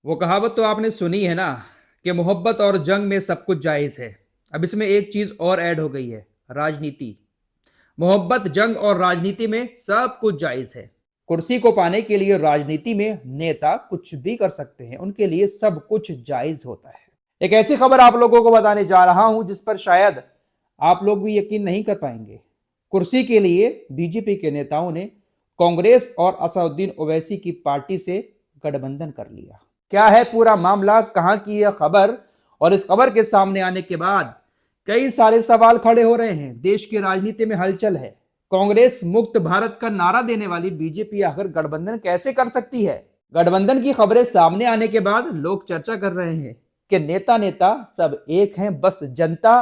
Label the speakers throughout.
Speaker 1: वो कहावत तो आपने सुनी है ना कि मोहब्बत और जंग में सब कुछ जायज है। अब इसमें एक चीज और ऐड हो गई है, राजनीति। मोहब्बत, जंग और राजनीति में सब कुछ जायज है। कुर्सी को पाने के लिए राजनीति में नेता कुछ भी कर सकते हैं, उनके लिए सब कुछ जायज होता है। एक ऐसी खबर आप लोगों को बताने जा रहा हूं जिस पर शायद आप लोग भी यकीन नहीं कर पाएंगे। कुर्सी के लिए बीजेपी के नेताओं ने कांग्रेस और असदुद्दीन ओवैसी की पार्टी से गठबंधन कर लिया। क्या है पूरा मामला, कहां की यह खबर, और इस खबर के सामने आने के बाद कई सारे सवाल खड़े हो रहे हैं। देश की राजनीति में हलचल है। कांग्रेस मुक्त भारत का नारा देने वाली बीजेपी आखिर गठबंधन कैसे कर सकती है? गठबंधन की खबरें सामने आने के बाद लोग चर्चा कर रहे हैं कि नेता नेता सब एक हैं, बस जनता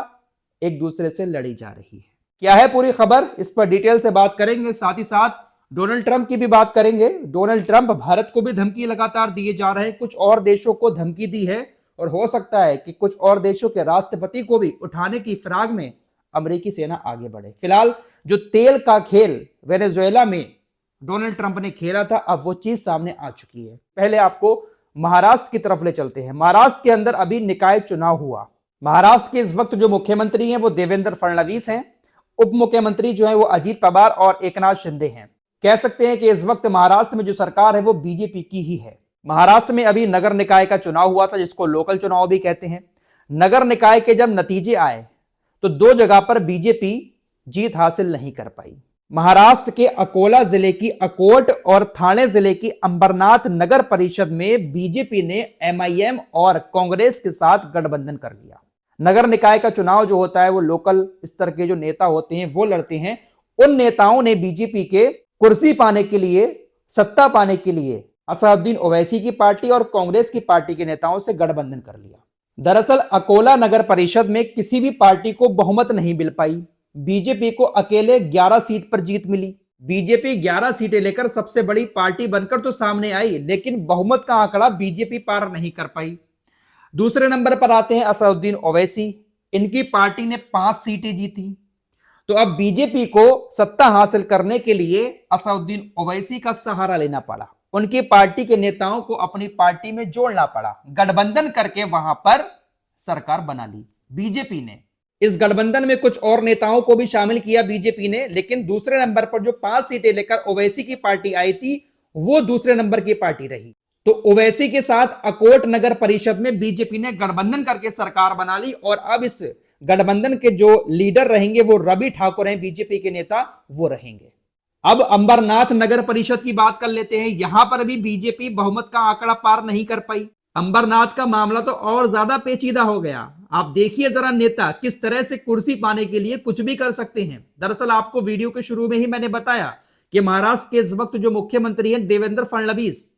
Speaker 1: एक दूसरे से लड़ी जा रही है। क्या है पूरी खबर, इस पर डिटेल से बात करेंगे। साथ ही साथ डोनाल्ड ट्रंप की भी बात करेंगे। डोनाल्ड ट्रंप भारत को भी धमकी लगातार दिए जा रहे हैं, कुछ और देशों को धमकी दी है और हो सकता है कि कुछ और देशों के राष्ट्रपति को भी उठाने की फिराक में अमेरिकी सेना आगे बढ़े। फिलहाल जो तेल का खेल वेनेजुएला में डोनाल्ड ट्रंप ने खेला था, अब वो चीज सामने आ चुकी है। पहले आपको महाराष्ट्र की तरफ ले चलते हैं। महाराष्ट्र के अंदर अभी निकाय चुनाव हुआ। महाराष्ट्र के इस वक्त जो मुख्यमंत्री हैं वो देवेंद्र फडणवीस हैं। उप मुख्यमंत्री जो है वो अजीत पवार और एकनाथ शिंदे हैं। कह सकते हैं कि इस वक्त महाराष्ट्र में जो सरकार है वो बीजेपी की ही है। महाराष्ट्र में अभी नगर निकाय का चुनाव हुआ था, जिसको लोकल चुनाव भी कहते हैं। नगर निकाय के जब नतीजे आए तो दो जगह पर बीजेपी जीत हासिल नहीं कर पाई। महाराष्ट्र के अकोला जिले की अकोट और थाने जिले की अंबरनाथ नगर परिषद में बीजेपी ने एमआईएम और कांग्रेस के साथ गठबंधन कर लिया। नगर निकाय का चुनाव जो होता है वो लोकल स्तर के जो नेता होते हैं वो लड़ते हैं। उन नेताओं ने बीजेपी के कुर्सी पाने के लिए, सत्ता पाने के लिए असदुद्दीन ओवैसी की पार्टी और कांग्रेस की पार्टी के नेताओं से गठबंधन कर लिया। दरअसल अकोला नगर परिषद में किसी भी पार्टी को बहुमत नहीं मिल पाई। बीजेपी को अकेले 11 सीट पर जीत मिली। बीजेपी 11 सीटें लेकर सबसे बड़ी पार्टी बनकर तो सामने आई, लेकिन बहुमत का आंकड़ा बीजेपी पार नहीं कर पाई। दूसरे नंबर पर आते हैं असदुद्दीन ओवैसी। इनकी पार्टी ने 5 सीटें जीती। तो अब बीजेपी को सत्ता हासिल करने के लिए असदुद्दीन ओवैसी का सहारा लेना पड़ा। उनकी पार्टी के नेताओं को अपनी पार्टी में जोड़ना पड़ा। गठबंधन करके वहां पर सरकार बना ली बीजेपी ने। इस गठबंधन में कुछ और नेताओं को भी शामिल किया बीजेपी ने, लेकिन दूसरे नंबर पर जो 5 सीटें लेकर ओवैसी की पार्टी आई थी वो दूसरे नंबर की पार्टी रही। तो ओवैसी के साथ अकोट नगर परिषद में बीजेपी ने गठबंधन करके सरकार बना ली और अब इस गठबंधन के जो लीडर रहेंगे वो रवि ठाकुर हैं, बीजेपी के नेता वो रहेंगे। अब अंबरनाथ नगर परिषद की बात कर लेते हैं। यहां पर भी बीजेपी बहुमत का आंकड़ा पार नहीं कर पाई। अंबरनाथ का मामला तो और ज्यादा पेचीदा हो गया। आप देखिए जरा, नेता किस तरह से कुर्सी पाने के लिए कुछ भी कर सकते हैं। दरअसल आपको वीडियो के शुरू में ही मैंने बताया कि महाराष्ट्र के इस वक्त जो मुख्यमंत्री हैं देवेंद्र फडणवीस,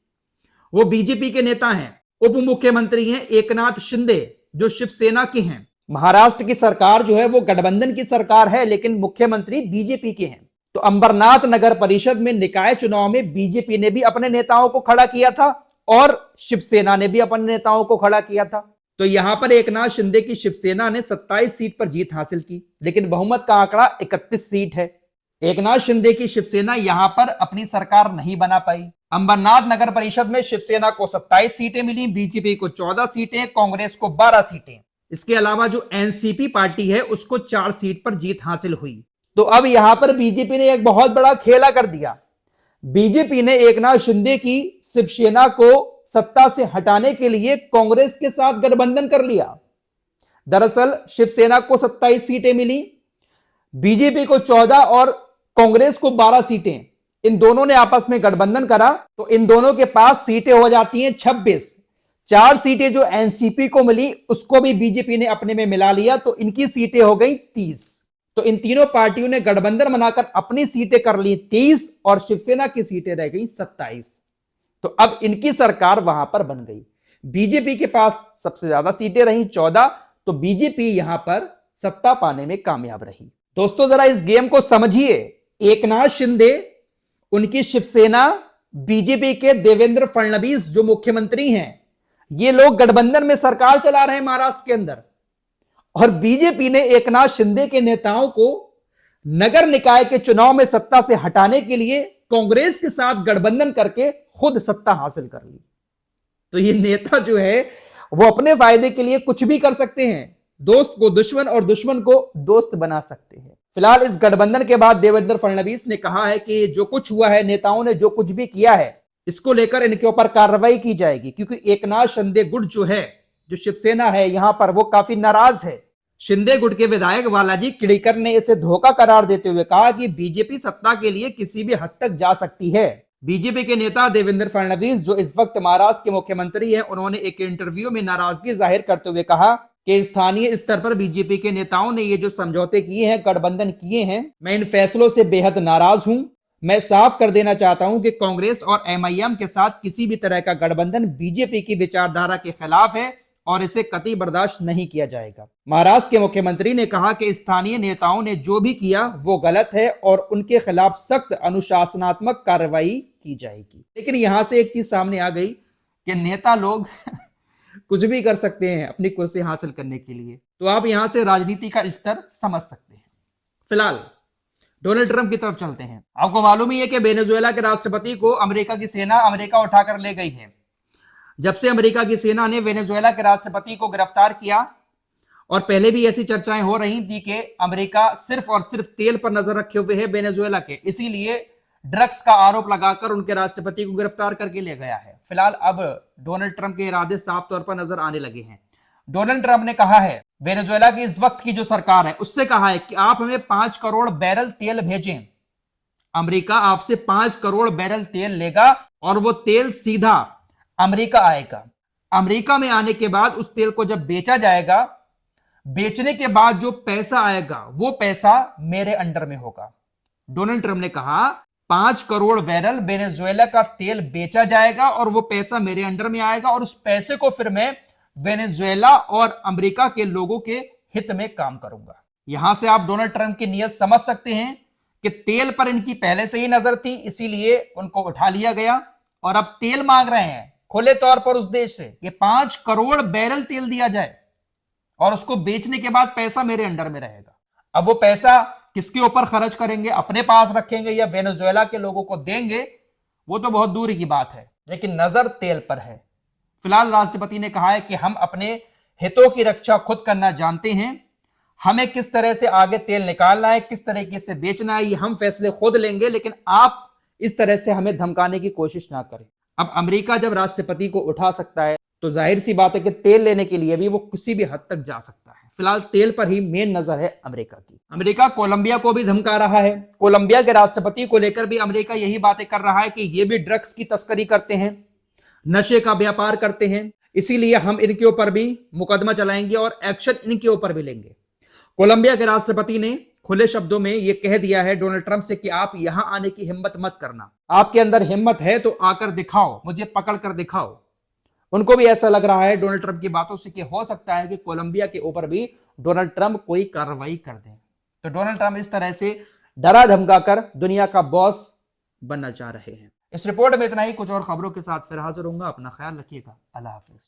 Speaker 1: वो बीजेपी के नेता हैं। उप मुख्यमंत्री हैं एकनाथ शिंदे जो शिवसेना के हैं। महाराष्ट्र की सरकार जो है वो गठबंधन की सरकार है, लेकिन मुख्यमंत्री बीजेपी के हैं। तो अंबरनाथ नगर परिषद में निकाय चुनाव में बीजेपी ने भी अपने नेताओं को खड़ा किया था और शिवसेना ने भी अपने नेताओं को खड़ा किया था। तो यहां पर एकनाथ शिंदे की शिवसेना ने 27 सीट पर जीत हासिल की, लेकिन बहुमत का आंकड़ा 31 सीट है। एकनाथ शिंदे की शिवसेना यहां पर अपनी सरकार नहीं बना पाई। अंबरनाथ नगर परिषद में शिवसेना को 27 सीटें मिली, बीजेपी को 14 सीटें, कांग्रेस को 12 सीटें। इसके अलावा जो एनसीपी पार्टी है उसको 4 सीट पर जीत हासिल हुई। तो अब यहां पर बीजेपी ने एक बहुत बड़ा खेला कर दिया। बीजेपी ने एकनाथ शिंदे की शिवसेना को सत्ता से हटाने के लिए कांग्रेस के साथ गठबंधन कर लिया। दरअसल शिवसेना को 27 सीटें मिली, बीजेपी को 14 और कांग्रेस को 12 सीटें। इन दोनों ने आपस में गठबंधन करा तो इन दोनों के पास सीटें हो जाती हैं 26। 4 सीटें जो एनसीपी को मिली उसको भी बीजेपी ने अपने में मिला लिया, तो इनकी सीटें हो गई 30। तो इन तीनों पार्टियों ने गठबंधन बनाकर अपनी सीटें कर ली 30 और शिवसेना की सीटें रह गई 27। तो अब इनकी सरकार वहां पर बन गई। बीजेपी के पास सबसे ज्यादा सीटें रही 14, तो बीजेपी यहां पर सत्ता पाने में कामयाब रही। दोस्तों जरा इस गेम को समझिए। एकनाथ शिंदे, उनकी शिवसेना, बीजेपी के देवेंद्र फडणवीस जो मुख्यमंत्री हैं, ये लोग गठबंधन में सरकार चला रहे हैं महाराष्ट्र के अंदर, और बीजेपी ने एकनाथ शिंदे के नेताओं को नगर निकाय के चुनाव में सत्ता से हटाने के लिए कांग्रेस के साथ गठबंधन करके खुद सत्ता हासिल कर ली। तो ये नेता जो है वो अपने फायदे के लिए कुछ भी कर सकते हैं, दोस्त को दुश्मन और दुश्मन को दोस्त बना सकते हैं। फिलहाल इस गठबंधन के बाद देवेंद्र फडणवीस ने कहा है कि जो कुछ हुआ है, नेताओं ने जो कुछ भी किया है, इसको लेकर इनके ऊपर कार्रवाई की जाएगी, क्योंकि एकनाथ शिंदे गुट जो है, जो शिवसेना है यहां पर, वो काफी नाराज है। शिंदे गुट के विधायक बालाजी किड़ीकर ने इसे धोखा करार देते हुए कहा कि बीजेपी सत्ता के लिए किसी भी हद तक जा सकती है। बीजेपी के नेता देवेंद्र फडणवीस, जो इस वक्त महाराष्ट्र के मुख्यमंत्री हैं, उन्होंने एक इंटरव्यू में नाराजगी जाहिर करते हुए कहा कि स्थानीय स्तर पर बीजेपी के नेताओं ने ये जो समझौते किए हैं, गठबंधन किए हैं, मैं इन फैसलों से बेहद नाराज हूं। मैं साफ कर देना चाहता हूं कि कांग्रेस और एमआईएम के साथ किसी भी तरह का गठबंधन बीजेपी की विचारधारा के खिलाफ है और इसे कतई बर्दाश्त नहीं किया जाएगा। महाराष्ट्र के मुख्यमंत्री ने कहा कि स्थानीय नेताओं ने जो भी किया वो गलत है और उनके खिलाफ सख्त अनुशासनात्मक कार्रवाई की जाएगी। लेकिन यहां से एक चीज सामने आ गई कि नेता लोग कुछ भी कर सकते हैं अपनी कुर्सी हासिल करने के लिए, तो आप यहां से राजनीति का स्तर समझ सकते हैं। फिलहाल डोनाल्ड ट्रंप की तरफ चलते हैं। आपको मालूम ही है कि वेनेजुएला के राष्ट्रपति को अमेरिका की सेना अमेरिका उठाकर ले गई है। जब से अमेरिका की सेना ने वेनेजुएला के राष्ट्रपति को गिरफ्तार किया, और पहले भी ऐसी चर्चाएं हो रही थी कि अमेरिका सिर्फ और सिर्फ तेल पर नजर रखे हुए है वेनेजुएला के, इसीलिए ड्रग्स का आरोप लगाकर उनके राष्ट्रपति को गिरफ्तार करके ले गया है। फिलहाल अब डोनाल्ड ट्रंप के इरादे साफ तौर पर नजर आने लगे हैं। डोनाल्ड ट्रंप ने कहा है, वेनेजुएला की इस वक्त की जो सरकार है उससे कहा है कि आप हमें 5 करोड़ बैरल तेल भेजें। अमेरिका आपसे 5 करोड़ बैरल तेल लेगा और वो तेल सीधा अमेरिका आएगा। अमेरिका में आने के बाद उस तेल को जब बेचा जाएगा, बेचने के बाद जो पैसा आएगा वो पैसा मेरे अंडर में होगा। डोनाल्ड ट्रंप ने कहा 5 करोड़ बैरल वेनेजुएला का तेल बेचा जाएगा और वो पैसा मेरे अंडर में आएगा और उस पैसे को फिर मैं वेनेजुएला और अमेरिका के लोगों के हित में काम करूंगा। यहां से आप डोनाल्ड ट्रंप की नीयत समझ सकते हैं कि तेल पर इनकी पहले से ही नजर थी, इसीलिए उनको उठा लिया गया और अब तेल मांग रहे हैं खुले तौर पर उस देश से कि 5 करोड़ बैरल तेल दिया जाए और उसको बेचने के बाद पैसा मेरे अंडर में रहेगा। अब वो पैसा किसके ऊपर खर्च करेंगे, अपने पास रखेंगे या वेनेजुएला के लोगों को देंगे, वो तो बहुत दूर की बात है, लेकिन नजर तेल पर है। फिलहाल राष्ट्रपति ने कहा है कि हम अपने हितों की रक्षा खुद करना जानते हैं, हमें किस तरह से आगे तेल निकालना है, किस तरीके से बेचना है, ये हम फैसले खुद लेंगे, लेकिन आप इस तरह से हमें धमकाने की कोशिश ना करें। अब अमेरिका जब राष्ट्रपति को उठा सकता है तो जाहिर सी बात है कि तेल लेने के लिए भी वो किसी भी हद तक जा सकता है। फिलहाल तेल पर ही मेन नजर है अमेरिका की। अमेरिका कोलंबिया को भी धमका रहा है। कोलंबिया के राष्ट्रपति को लेकर भी अमेरिका यही बातें कर रहा है कि ये भी ड्रग्स की तस्करी करते हैं, नशे का व्यापार करते हैं, इसीलिए हम इनके ऊपर भी मुकदमा चलाएंगे और एक्शन इनके ऊपर भी लेंगे। कोलंबिया के राष्ट्रपति ने खुले शब्दों में यह कह दिया है डोनाल्ड ट्रंप से कि आप यहां आने की हिम्मत मत करना, आपके अंदर हिम्मत है तो आकर दिखाओ, मुझे पकड़ कर दिखाओ। उनको भी ऐसा लग रहा है डोनाल्ड ट्रंप की बातों से कि हो सकता है कि कोलंबिया के ऊपर भी डोनाल्ड ट्रंप कोई कार्रवाई कर दें। तो डोनाल्ड ट्रंप इस तरह से डरा धमकाकर दुनिया का बॉस बनना चाह रहे हैं। इस रिपोर्ट में इतना ही। कुछ और खबरों के साथ फिर हाजिर होऊंगा। अपना ख्याल रखिएगा। अल्लाह हाफिज।